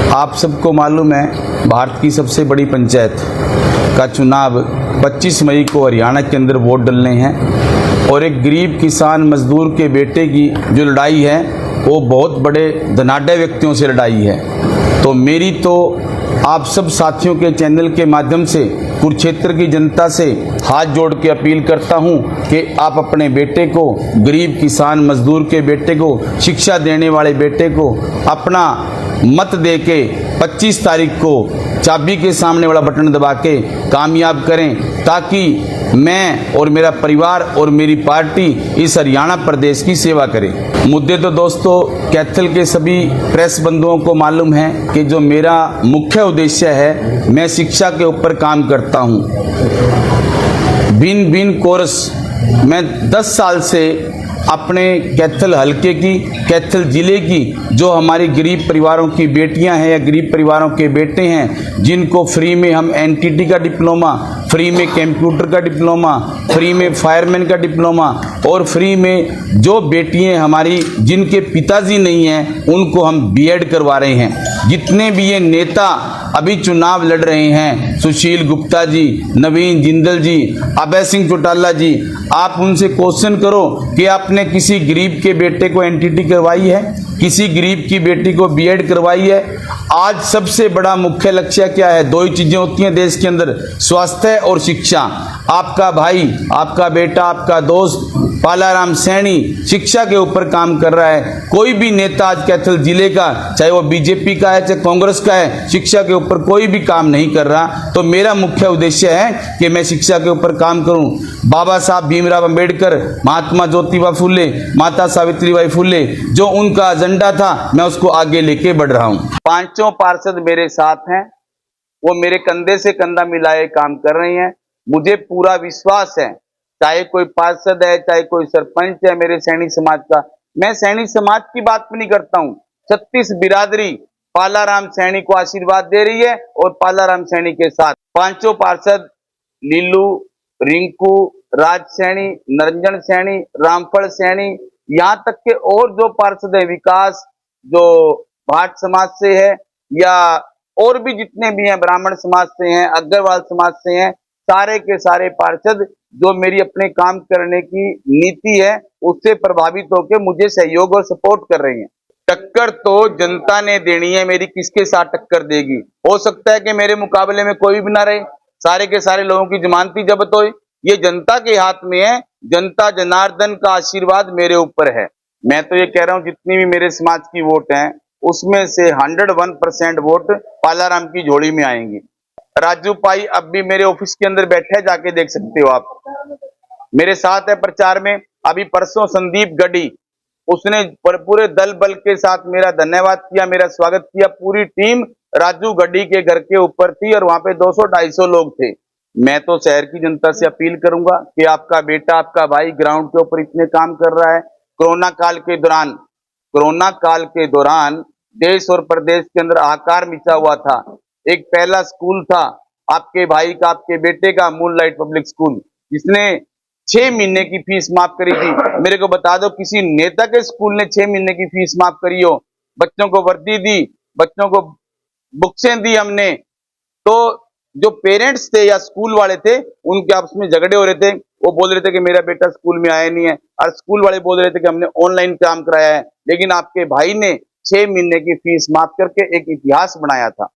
आप सबको मालूम है भारत की सबसे बड़ी पंचायत का चुनाव 25 मई को हरियाणा के अंदर वोट डलने हैं और एक गरीब किसान मजदूर के बेटे की जो लड़ाई है वो बहुत बड़े धनाढ़ व्यक्तियों से लड़ाई है। तो मेरी तो आप सब साथियों के चैनल के माध्यम से कुरुक्षेत्र की जनता से हाथ जोड़ के अपील करता हूं कि आप अपने बेटे को, गरीब किसान मजदूर के बेटे को, शिक्षा देने वाले बेटे को अपना मत दे के 25 तारीख को चाबी के सामने वाला बटन दबा के कामयाब करें, ताकि मैं और मेरा परिवार और मेरी पार्टी इस हरियाणा प्रदेश की सेवा करें। मुद्दे तो दोस्तों कैथल के सभी प्रेस बंधुओं को मालूम है कि जो मेरा मुख्य उद्देश्य है, मैं शिक्षा के ऊपर काम करता हूं। भिन्न कोर्स मैं 10 साल से अपने कैथल हलके की, कैथल जिले की जो हमारी गरीब परिवारों की बेटियां हैं या गरीब परिवारों के बेटे हैं, जिनको फ्री में हम एनटीटी का डिप्लोमा, फ्री में कंप्यूटर का डिप्लोमा, फ्री में फायरमैन का डिप्लोमा और फ्री में जो बेटियां हमारी जिनके पिताजी नहीं हैं उनको हम बीएड करवा रहे हैं। जितने भी ये नेता अभी चुनाव लड़ रहे हैं, सुशील गुप्ता जी, नवीन जिंदल जी, अभय सिंह चौटाला जी, आप उनसे क्वेश्चन करो कि आपने किसी गरीब के बेटे को एनटीटी करवाई है, किसी गरीब की बेटी को बीएड करवाई है। आज सबसे बड़ा मुख्य लक्ष्य क्या है? दो ही चीजें होती हैं देश के अंदर, स्वास्थ्य और शिक्षा। आपका भाई, आपका बेटा, आपका दोस्त पालाराम सैनी शिक्षा के ऊपर काम कर रहा है। कोई भी नेता आज कैथल जिले का, चाहे वो बीजेपी का है चाहे कांग्रेस का है, शिक्षा के ऊपर कोई भी काम नहीं कर रहा। तो मेरा मुख्य उद्देश्य है कि मैं शिक्षा के ऊपर काम करूं। बाबा साहब भीमराव अंबेडकर, महात्मा ज्योतिबा फुले, माता सावित्रीबाई फुले, जो उनका एजेंडा था मैं उसको आगे लेके बढ़ रहा हूं। पांचों पार्षद मेरे साथ हैं, वो मेरे कंधे से कंधा मिलाए काम कर रहे हैं। मुझे पूरा विश्वास है, चाहे कोई पार्षद है, चाहे कोई सरपंच है मेरे सैनी समाज का, मैं सैनी समाज की बात भी नहीं करता हूं। 36 बिरादरी पालाराम सैनी को आशीर्वाद दे रही है और पालाराम सैनी के साथ पांचों पार्षद लीलू, रिंकू, राज सैनी, निरंजन सैनी, रामफल सैनी, यहाँ तक के और जो पार्षद है, विकास जो भाट समाज से है या और भी जितने भी हैं, ब्राह्मण समाज से हैं, अग्रवाल समाज से हैं, सारे के सारे पार्षद जो मेरी अपने काम करने की नीति है उससे प्रभावित होकर मुझे सहयोग और सपोर्ट कर रहे हैं। टक्कर तो जनता ने देनी है, मेरी किसके साथ टक्कर देगी? हो सकता है कि मेरे मुकाबले में कोई भी ना रहे, सारे के सारे लोगों की जमानती जब्त हो, ये जनता के हाथ में है। जनता जनार्दन का आशीर्वाद मेरे ऊपर है। मैं तो ये कह रहा हूं जितनी भी मेरे समाज की वोट है उसमें से 101% वोट पालाराम की झोली में आएंगी। राजू पाई अब भी मेरे ऑफिस के अंदर बैठे हैं, जाके देख सकते हो आप, मेरे साथ है प्रचार में। अभी परसों संदीप गढ़ी, उसने पूरे दल बल के साथ मेरा धन्यवाद किया, मेरा स्वागत किया। पूरी टीम राजू गढ़ी के घर के ऊपर थी और वहां पे 200-250 लोग थे। मैं तो शहर की जनता से अपील करूंगा कि आपका बेटा, आपका भाई ग्राउंड के ऊपर इतने काम कर रहा है। कोरोना काल के दौरान देश और प्रदेश के अंदर हाहाकार मचा हुआ था। एक पहला स्कूल था आपके भाई का, आपके बेटे का, मूनलाइट पब्लिक स्कूल, जिसने 6 महीने की फीस माफ करी थी। मेरे को बता दो किसी नेता के स्कूल ने 6 महीने की फीस माफ करी हो? बच्चों को वर्दी दी, बच्चों को बुक्सें दी हमने। तो जो पेरेंट्स थे या स्कूल वाले थे उनके आपस में झगड़े हो रहे थे, वो बोल रहे थे कि मेरा बेटा स्कूल में आया नहीं है, और स्कूल वाले बोल रहे थे कि हमने ऑनलाइन काम कराया है। लेकिन आपके भाई ने 6 महीने की फीस माफ करके एक इतिहास बनाया था।